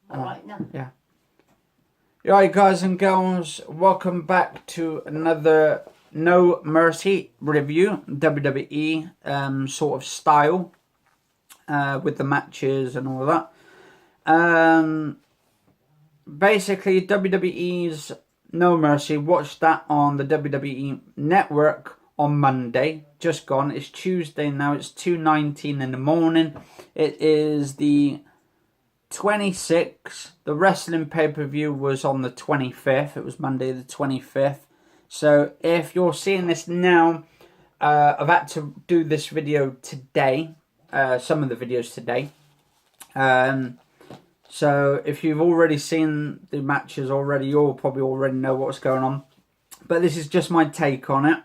All right now. Yeah. Alright, guys and girls, welcome back to another No Mercy review, WWE sort of style, with the matches and all that. Basically, WWE's No Mercy, watched that on the WWE Network on Monday, just gone. It's Tuesday now, it's 2:19 in the morning. It is the 26th. The wrestling pay-per-view was on the 25th. It was Monday the 25th. So if you're seeing this now, I've had to do this video today. Some of the videos today. So if you've already seen the matches already, you'll probably already know what's going on. But this is just my take on it.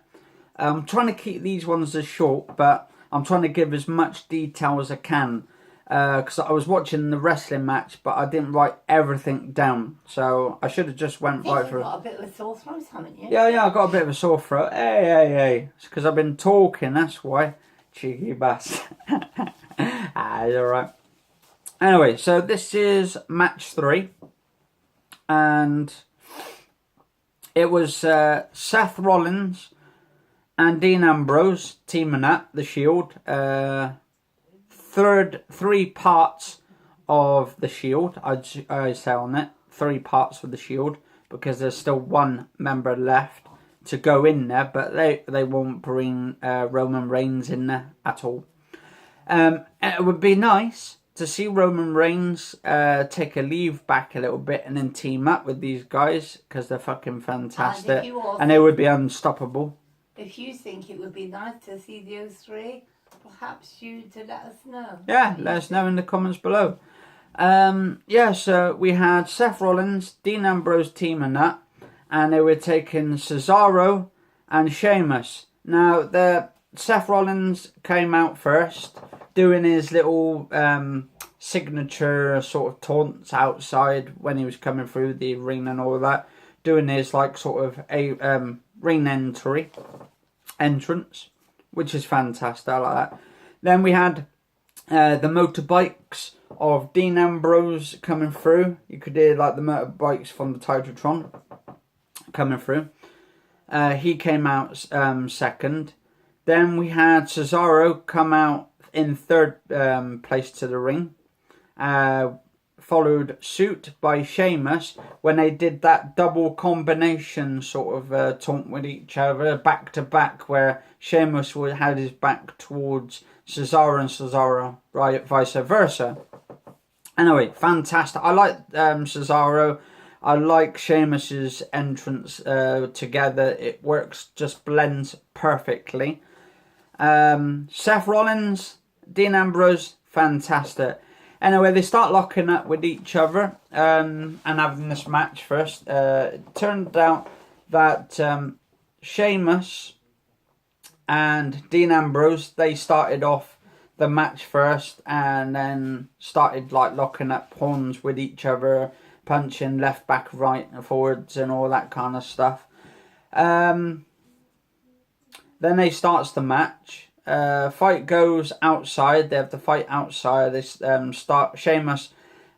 I'm trying to keep these ones as short, but I'm trying to give as much detail as I can. Because I was watching the wrestling match, but I didn't write everything down. So I should have just went right through. You've got a bit of a sore throat, haven't you? Yeah, I've got a bit of a sore throat. Hey. It's because I've been talking, that's why. Cheeky bastard. It's alright. Anyway, so this is match 3. And it was Seth Rollins and Dean Ambrose teaming up, the Shield. Three parts of the Shield, I say on it, 3 parts of the Shield, because there's still one member left to go in there, but they won't bring Roman Reigns in there at all. It would be nice to see Roman Reigns take a leave back a little bit and then team up with these guys, because they're fucking fantastic, and they would be unstoppable. If you think it would be nice to see those 3, perhaps you to let us know. Yeah, let us know in the comments below. So we had Seth Rollins, Dean Ambrose teaming up, and they were taking Cesaro and Sheamus. Now, Seth Rollins came out first, doing his little signature sort of taunts outside when he was coming through the ring and all that, doing his like sort of a ring entrance, which is fantastic. I like that. Then we had the motorbikes of Dean Ambrose coming through. You could hear like the motorbikes from the Titantron coming through. He came out second. Then we had Cesaro come out in third place to the ring. Followed suit by Sheamus when they did that double combination sort of taunt with each other back to back, where Sheamus had his back towards Cesaro and Cesaro right vice versa. Anyway, fantastic. I like Cesaro. I like Sheamus's entrance together. It works, just blends perfectly. Seth Rollins, Dean Ambrose, fantastic. Anyway, they start locking up with each other and having this match first. It turned out that Sheamus and Dean Ambrose, they started off the match first and then started like locking up horns with each other, punching left, back, right and forwards and all that kind of stuff. Then they starts the match. Fight goes outside. They have to fight outside. They start Sheamus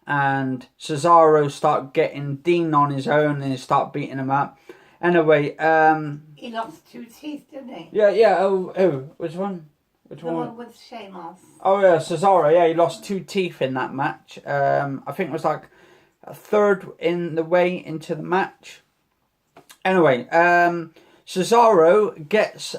and Cesaro start getting Dean on his own and they start beating him up. Anyway, he lost 2 teeth, didn't he? Yeah. Oh, which one? The one with Sheamus. Oh yeah, Cesaro. Yeah, he lost 2 teeth in that match. I think it was like a third in the way into the match. Anyway, Cesaro gets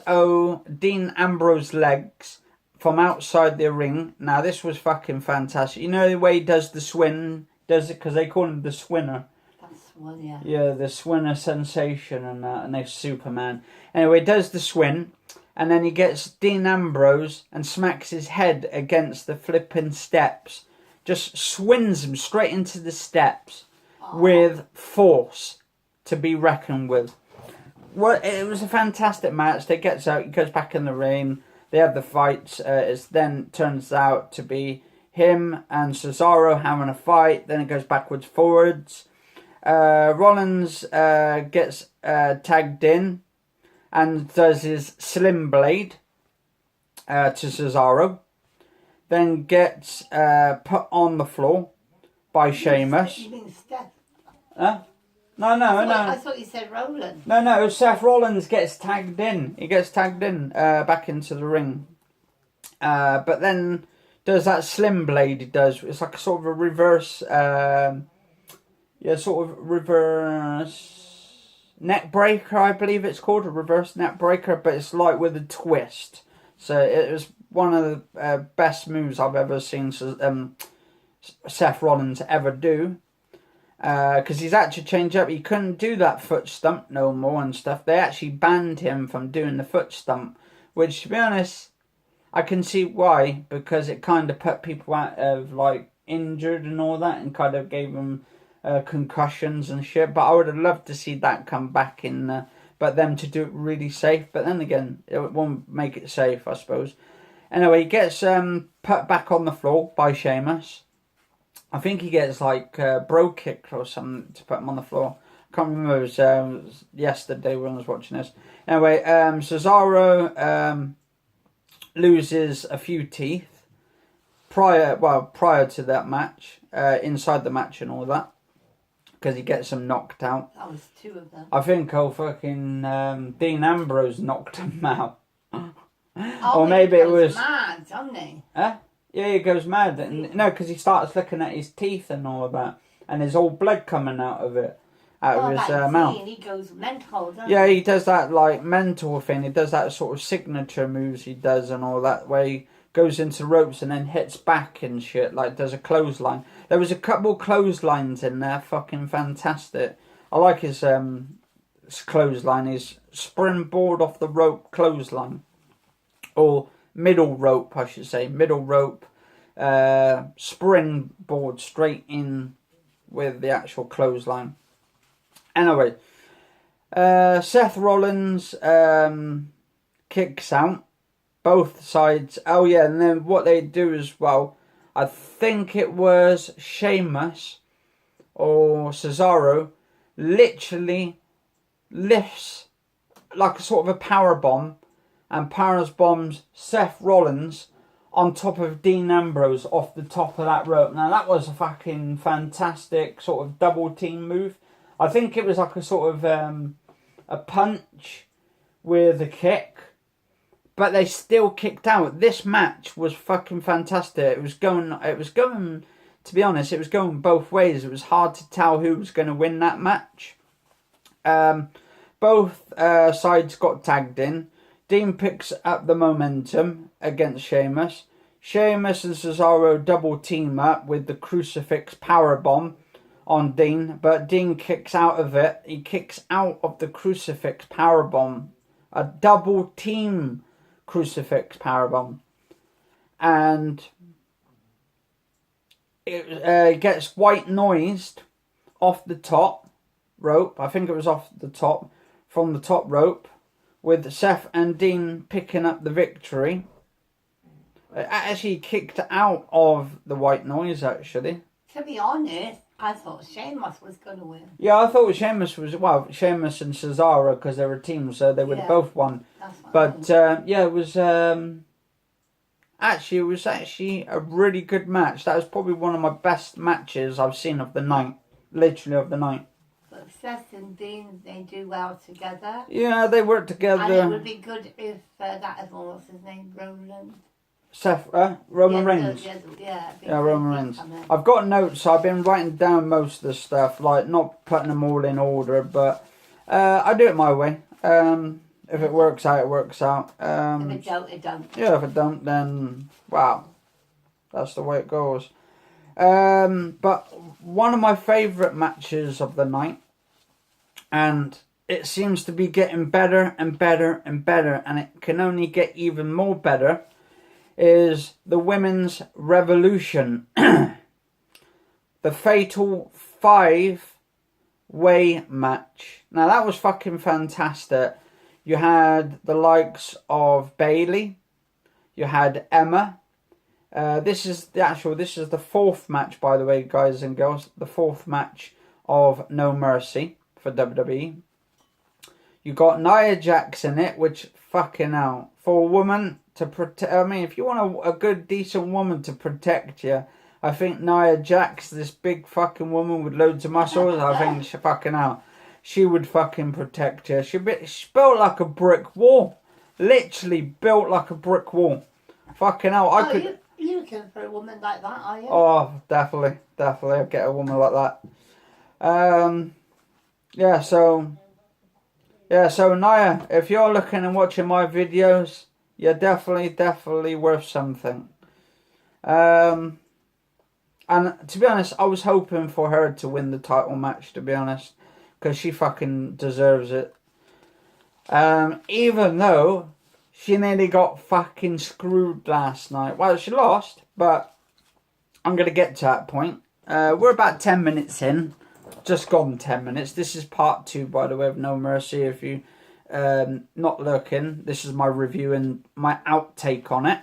Dean Ambrose legs from outside the ring. Now this was fucking fantastic. You know the way he does the swing, does it because they call him the Swinner. That's one, yeah. Yeah, the Swinner sensation and that, and they're Superman. Anyway, he does the swing, and then he gets Dean Ambrose and smacks his head against the flipping steps. Just swings him straight into the steps with force to be reckoned with. Well, it was a fantastic match. They gets out, he goes back in the ring. They have the fights. It then turns out to be him and Cesaro having a fight. Then it goes backwards, forwards. Rollins gets tagged in and does his slim blade to Cesaro. Then gets put on the floor by Sheamus. You mean Steph? Huh? No. I thought you said Roland. No, Seth Rollins gets tagged in. He gets tagged in back into the ring. But then does that slim blade he does. It's like a sort of a reverse... sort of reverse neck breaker, I believe it's called. A reverse neck breaker, but it's like with a twist. So it was one of the best moves I've ever seen Seth Rollins ever do. Because he's had to change up. He couldn't do that foot stump no more and stuff. They actually banned him from doing the foot stump. Which, to be honest, I can see why. Because it kind of put people out of, like, injured and all that. And kind of gave them concussions and shit. But I would have loved to see that come back in. But them to do it really safe. But then again, it won't make it safe, I suppose. Anyway, he gets put back on the floor by Sheamus. I think he gets like bro kicked or something to put him on the floor. I can't remember. It was yesterday when I was watching this. Anyway, Cesaro loses a few teeth prior to that match, inside the match and all that, because he gets them knocked out. That was 2 of them. I think fucking Dean Ambrose knocked him out. Or maybe it was mad, doesn't he? Huh? Yeah, he goes mad. No, because he starts looking at his teeth and all of that. And there's all blood coming out of it. Out of his mouth. He goes mental, doesn't Yeah, he does that like mental thing. He does that sort of signature moves he does and all that. Where he goes into ropes and then hits back and shit. Like does a clothesline. There was a couple clotheslines in there. Fucking fantastic. I like his clothesline. His springboard off the rope clothesline. Or... middle rope, I should say. Middle rope. Springboard straight in with the actual clothesline. Anyway. Seth Rollins kicks out. Both sides. Oh yeah, and then what they do as well. I think it was Sheamus or Cesaro literally lifts like a sort of a power bomb. And Paris bombs Seth Rollins on top of Dean Ambrose off the top of that rope. Now that was a fucking fantastic sort of double team move. I think it was like a sort of a punch with a kick. But they still kicked out. This match was fucking fantastic. It was going, to be honest, it was going both ways. It was hard to tell who was going to win that match. Both sides got tagged in. Dean picks up the momentum against Sheamus. Sheamus and Cesaro double team up with the crucifix powerbomb on Dean, but Dean kicks out of it. He kicks out of the crucifix powerbomb. A double team crucifix powerbomb. And it gets white noised off the top rope. I think it was off the top, from the top rope. With Seth and Dean picking up the victory. It actually kicked out of the white noise, actually. To be honest, I thought Sheamus was going to win. Yeah, I thought Sheamus and Cesaro, because they were a team, so they would have both won. But, it was... Actually, it was actually a really good match. That was probably one of my best matches I've seen of the night. Literally of the night. Seth and Dean, they do well together. Yeah, they work together. And it would be good if that other one, what's his name, Roman Reigns. Roman Reigns. I've got notes, so I've been writing down most of the stuff, like not putting them all in order, but I do it my way. If it works out, it works out. If it don't, it don't. Yeah, if it don't, then, wow, that's the way it goes. But one of my favourite matches of the night, and it seems to be getting better and better and better, and it can only get even more better, is the Women's Revolution. The Fatal 5-Way match. Now that was fucking fantastic. You had the likes of Bayley. You had Emma. This is the fourth match, by the way, guys and girls. The fourth match of No Mercy for WWE. You got Nia Jax in it, which fucking hell. For a woman to protect, I mean, if you want a good, decent woman to protect you, I think Nia Jax, this big fucking woman with loads of muscles, I think she fucking hell, she would fucking protect her. She's built like a brick wall. Literally built like a brick wall. Fucking hell, I could... You looking for a woman like that, are you? Oh, definitely. I'd get a woman like that. So Nia, if you're looking and watching my videos, you're definitely worth something. And to be honest, I was hoping for her to win the title match, to be honest, because she fucking deserves it. Even though she nearly got fucking screwed last night. Well, she lost, but I'm going to get to that point. We're about 10 minutes in. Just gone 10 minutes. This is part 2, by the way, of No Mercy. If you not looking, this is my review and my outtake on it.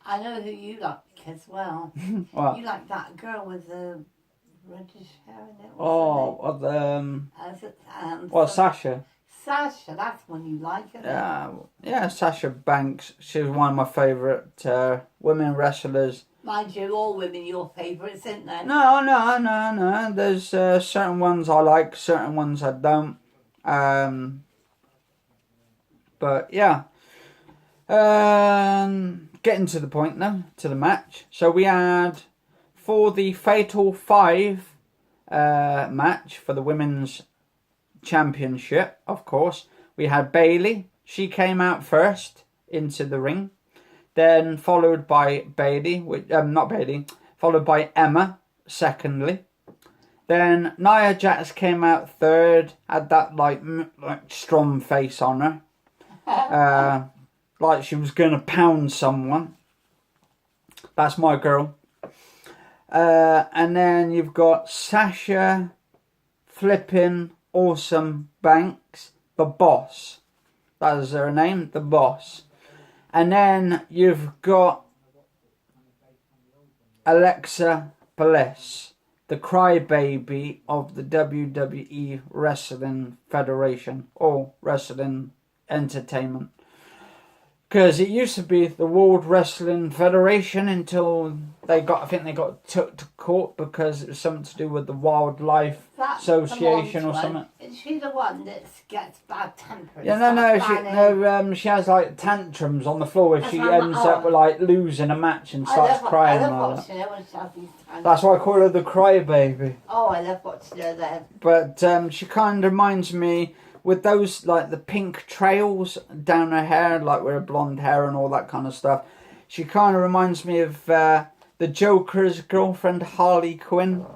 I know who you like as well. What? You like that girl with the reddish hair in it. Sasha? Sasha, that's one you like, isn't it? Yeah, Sasha Banks. She was one of my favourite women wrestlers. Mind you, all women your favourites, isn't there? No. There's certain ones I like, certain ones I don't. But yeah. Getting to the point now, to the match. So we had, for the Fatal 5 match for the Women's Championship, of course, we had Bayley. She came out first into the ring. Then followed by followed by Emma, secondly. Then Nia Jax came out third, had that like strong face on her. Like she was going to pound someone. That's my girl. And then you've got Sasha flipping Awesome Banks, the boss. That is her name, the boss. And then you've got Alexa Bliss, the crybaby of the WWE Wrestling Federation, or Wrestling Entertainment. Because it used to be the World Wrestling Federation until I think they got took to court because it was something to do with the Wildlife Association or something. Is she the one that gets bad tempered? Yeah, she has like tantrums on the floor if she ends up with like losing a match and starts crying. I love watching her when she has these tantrums. That's why I call her the crybaby. Oh, I love watching her then. But she kind of reminds me, with those, like, the pink trails down her hair, like with her blonde hair and all that kind of stuff. She kind of reminds me of the Joker's girlfriend, Harley Quinn.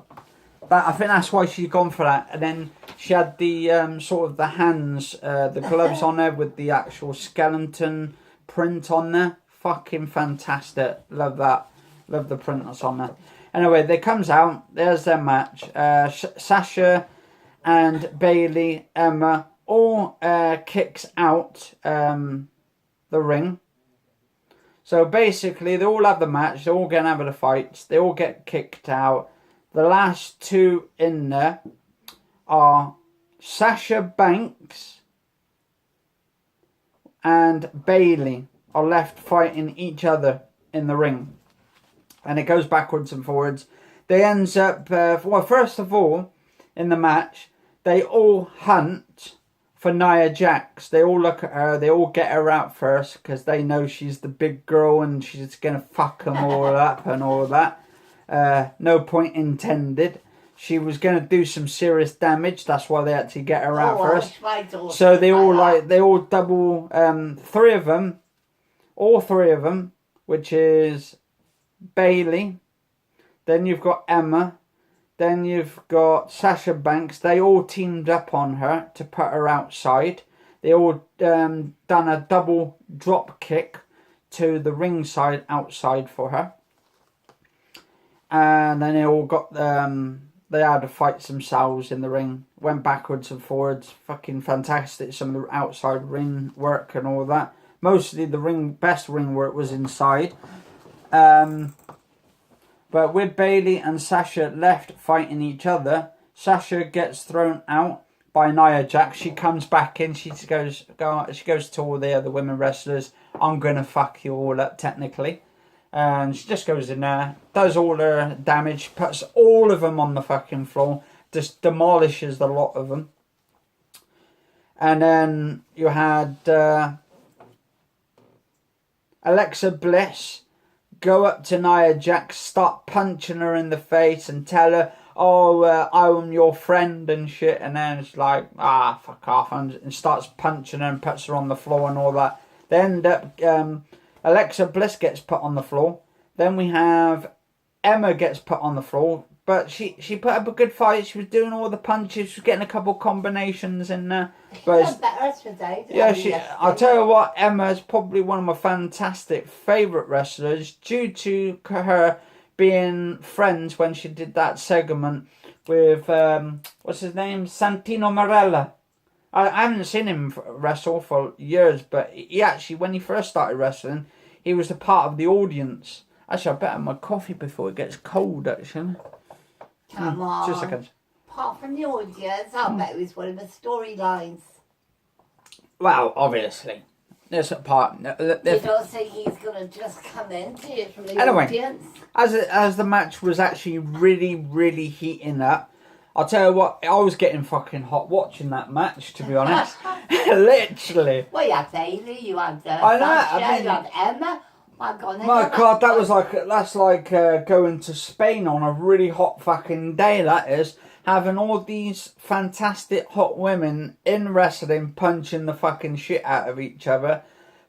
I think that's why she's gone for that. And then she had the sort of the hands, the gloves on there with the actual skeleton print on there. Fucking fantastic. Love that. Love the print that's on there. Anyway, they comes out. There's their match. Sasha and Bayley, Emma, all kicks out the ring. So basically, they all have the match. They're all going to have the fights. They all get kicked out. The last two in there are Sasha Banks and Bayley are left fighting each other in the ring. And it goes backwards and forwards. They ends up, first of all, in the match, they all hunt for Nia Jax. They all look at her. They all get her out first because they know she's the big girl and she's going to fuck them all up and all that. No point intended. She was going to do some serious damage. That's why they had to get her out first. So they all double, all three of them, which is Bayley. Then you've got Emma. Then you've got Sasha Banks. They all teamed up on her to put her outside. They all done a double drop kick to the ringside outside for her. And then they all got they had to fight themselves in the ring. Went backwards and forwards. Fucking fantastic. Some of the outside ring work and all that. Mostly the best ring work was inside. But with Bayley and Sasha left fighting each other, Sasha gets thrown out by Nia Jax. She comes back in. She goes to all the other women wrestlers. I'm gonna fuck you all up, technically. And she just goes in there, does all her damage, puts all of them on the fucking floor, just demolishes the lot of them. And then you had Alexa Bliss go up to Nia Jax, start punching her in the face and tell her, oh, I'm your friend and shit. And then it's like, fuck off. And starts punching her and puts her on the floor and all that. They end up, Alexa Bliss gets put on the floor. Then we have Emma gets put on the floor. But she put up a good fight. She was doing all the punches. She was getting a couple combinations in there. But I'll tell you what, Emma is probably one of my fantastic favourite wrestlers due to her being friends when she did that segment with, what's his name? Santino Marella. I haven't seen him wrestle for years, but he actually, when he first started wrestling, he was a part of the audience. Actually, I better have my coffee before it gets cold, actually. Come on. 2 seconds. Apart from the audience, I bet it was one of the storylines. Well, obviously. There's a part. You don't think he's going to just come in, do you, from the audience? As the match was actually really, really heating up, I'll tell you what, I was getting fucking hot watching that match, to be honest. Literally. Well, you had Bailey, you had Sasha, you had Emma. My God, that's like going to Spain on a really hot fucking day, that is. Having all these fantastic hot women in wrestling punching the fucking shit out of each other.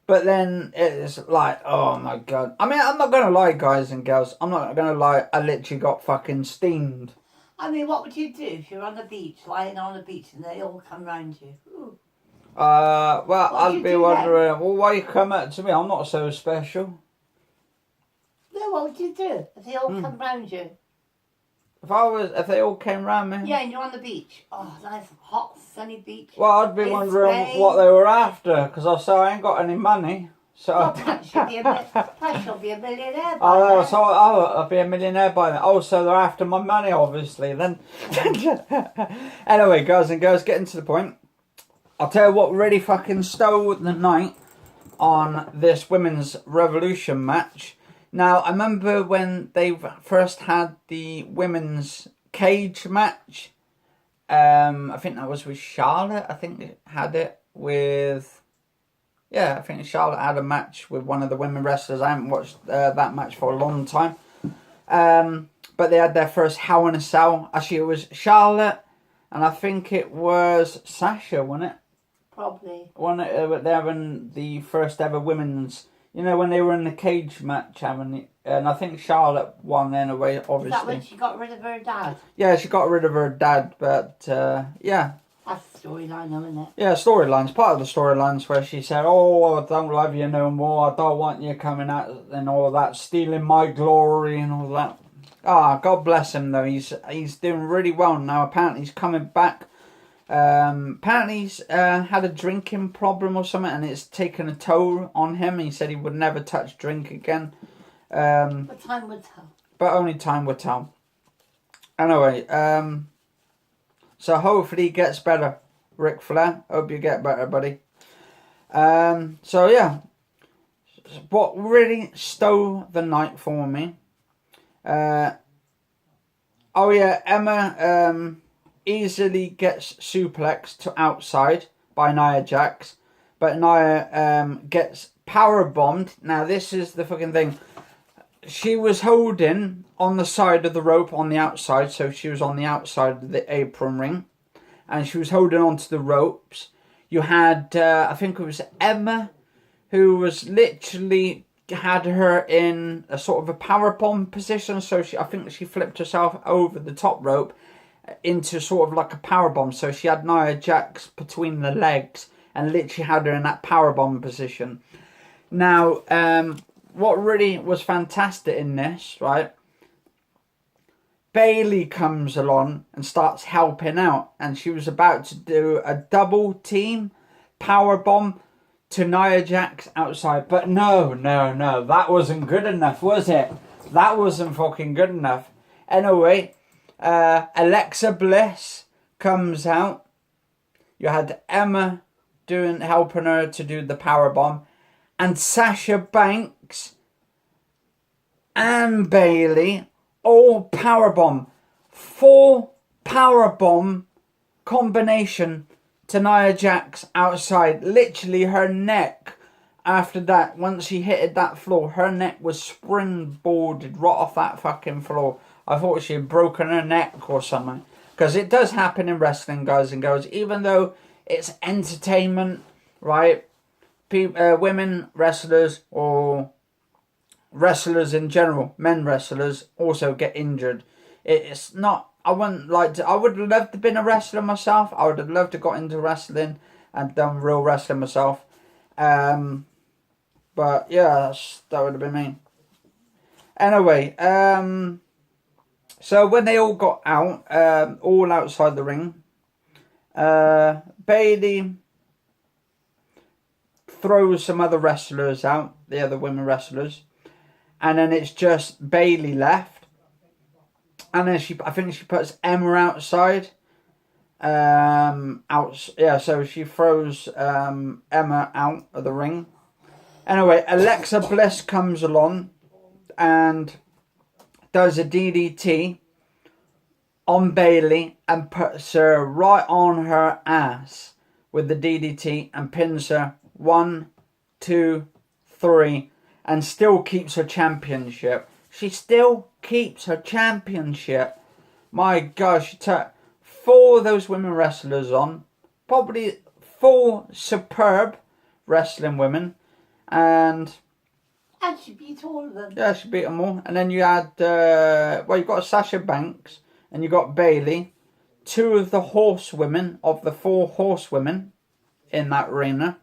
But then it's like, oh my God. I mean, I'm not going to lie, guys and girls. I'm not going to lie, I literally got fucking steamed. I mean, what would you do if you're on the beach, lying on the beach, and they all come round you? Ooh. Well, I'd be wondering, well, why you come up to me? I'm not so special. No, what would you do if they all come round you? If they all came round me? Yeah, and you're on the beach. Oh, nice, hot, sunny beach. Well, I'd be wondering what they were after, because I say I ain't got any money. So well, Pat should be a millionaire by then. So I'll be a millionaire by then. Oh, so they're after my money, obviously, then. Anyway, guys and girls, getting to the point. I'll tell you what really fucking stole the night on this Women's Revolution match. Now, I remember when they first had the women's cage match. I think that was with Charlotte. I think it had it with... Yeah, I think Charlotte had a match with one of the women wrestlers. I haven't watched that match for a long time. But they had their first Hell in a Cell. Actually, it was Charlotte, and I think it was Sasha, wasn't it? Probably. They having the first ever women's... You know, when they were in the cage match, and I think Charlotte won anyway, obviously. Is that when she got rid of her dad? Yeah, she got rid of her dad, but, yeah. That's the storyline, though, isn't it? Yeah, storylines. Part of the storylines where she said, oh, I don't love you no more, I don't want you coming out and all that, stealing my glory and all that. God bless him, though. He's doing really well now. Apparently he's coming back. Apparently he's had a drinking problem or something, and it's taken a toll on him. He said he would never touch drink again. But time would tell. But only time would tell. Anyway, so hopefully he gets better, Ric Flair. Hope you get better, buddy. So yeah, what really stole the night for me. Emma easily gets suplexed to outside by Nia Jax, but Nia gets power bombed. Now this is the fucking thing. She was holding on the side of the rope on the outside, so she was on the outside of the apron ring, and she was holding onto the ropes. You had, I think it was Emma, who was literally had her in a sort of a powerbomb position, so I think she flipped herself over the top rope into sort of like a powerbomb. So she had Nia Jax between the legs and literally had her in that powerbomb position. Now, what really was fantastic in this, right? Bailey comes along and starts helping out, and she was about to do a double team powerbomb to Nia Jax outside. But no, that wasn't good enough, was it? That wasn't fucking good enough. Anyway, Alexa Bliss comes out. You had Emma helping her to do the powerbomb, and Sasha Banks and Bailey all powerbomb. 4 powerbomb combination to Nia Jax outside. Literally her neck, after that, once she hit that floor, her neck was springboarded right off that fucking floor. I thought she had broken her neck or something. Because it does happen in wrestling, guys and girls. Even though it's entertainment, right? Women wrestlers or wrestlers in general, men wrestlers, also get injured. It's not, I wouldn't like to, I would have loved to have been a wrestler myself. I would have loved to have got into wrestling and done real wrestling myself. But yeah, that would have been me. Anyway, so when they all got out, all outside the ring, Bailey throws some other wrestlers out, the other women wrestlers, and then it's just Bailey left, and then I think she puts Emma outside. So she throws Emma out of the ring. Anyway, Alexa Bliss comes along and does a DDT on Bailey and puts her right on her ass with the DDT and pins her 1, 2, 3 and still keeps her championship. She still keeps her championship. My gosh, she took 4 of those women wrestlers on. Probably 4 superb wrestling women. And she beat all of them. Yeah, she beat them all. And then you had, you've got Sasha Banks and you got Bailey. 2 of the horsewomen, of the 4 horsewomen in that arena.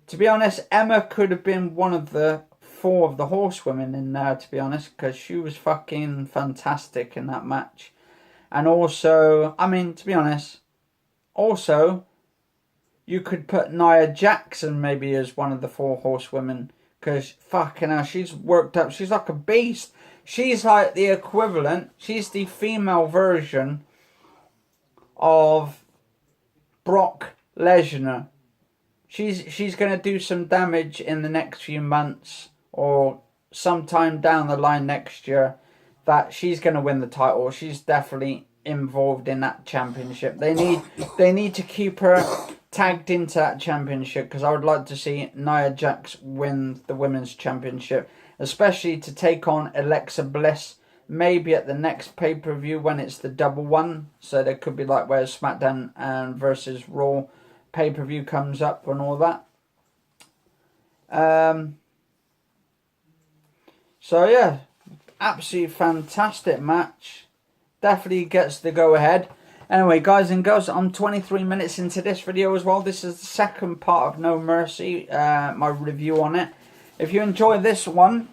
To be honest, Emma could have been one of the 4 of the horsewomen in there, to be honest, because she was fucking fantastic in that match. And also, I mean, to be honest, also, you could put Nia Jackson maybe as one of the 4 horsewomen. Because, fucking hell, she's worked up. She's like a beast. She's like the equivalent. She's the female version of Brock Lesnar. She's going to do some damage in the next few months. Or sometime down the line next year. That she's going to win the title. She's definitely involved in that championship. They need to keep her tagged into that championship, because I would like to see Nia Jax win the women's championship, especially to take on Alexa Bliss maybe at the next pay-per-view when it's the double one. So there could be like where SmackDown and versus Raw pay-per-view comes up and all that. So yeah, absolutely fantastic match. Definitely gets the go-ahead. Anyway, guys and girls, I'm 23 minutes into this video as well. This is the second part of No Mercy, my review on it. If you enjoy this one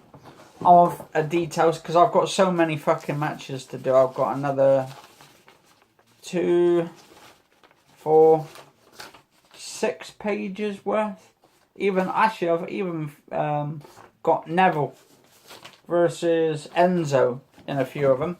of details, because I've got so many fucking matches to do. I've got another 2, 4, 6 pages worth. I've even got Neville versus Enzo in a few of them.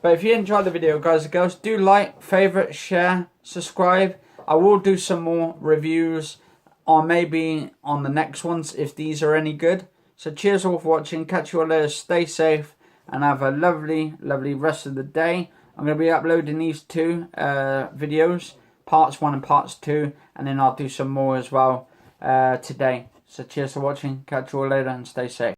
But if you enjoyed the video, guys and girls, do like, favourite, share, subscribe. I will do some more reviews on maybe on the next ones if these are any good. So cheers all for watching. Catch you all later. Stay safe and have a lovely, lovely rest of the day. I'm going to be uploading these 2 videos, parts 1 and parts 2. And then I'll do some more as well today. So cheers for watching. Catch you all later and stay safe.